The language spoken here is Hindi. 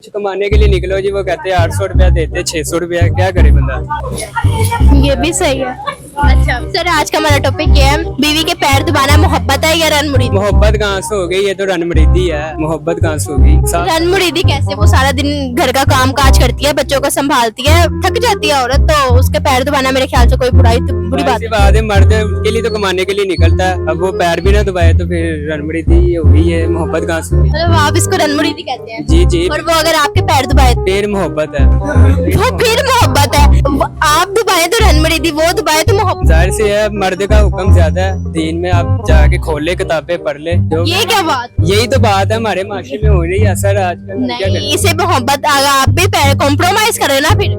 कुछ कमाने के लिए निकलो जी, वो कहते हैं 800 रुपया देते, 600 रुपया, क्या करे बंदा। ये भी सही है। अच्छा सर, आज का हमारा टॉपिक ये है, बीवी के पैर दबाना मोहब्बत है या रनमुड़ी? मोहब्बत कहाँ से हो गई, ये तो रनमड़ीदी है। मोहब्बत कहाँ से होगी। रनमुड़ी कैसे? वो सारा दिन घर का काम काज करती है, बच्चों को संभालती है, थक जाती है औरत, तो उसके पैर दबाना मेरे ख्याल से कोई बुरी बात है। मर्द के लिए तो कमाने के लिए निकलता है, अब वो पैर भी ना दबाए तो फिर रनमड़ीदी हो गई है। मोहब्बत कहाँ से होगी। मतलब आप इसको रनमुड़ी कहते हैं? जी जी। और वो अगर आपके पैर दबाए फिर मोहब्बत है। वो फिर मोहब्बत है। आप दबाए तो रनमुड़ी, वो दबाए तो मोहब्बत। जाहिर से है, मर्द का हुक्म ज्यादा है। दीन में आप जाके खोल ले, किताबें पढ़ ले। ये क्या बात? यही तो बात है, हमारे माशरे में हो रही है असर आजकल। नहीं, इसे मोहब्बत, आप भी कॉम्प्रोमाइज करें ना फिर।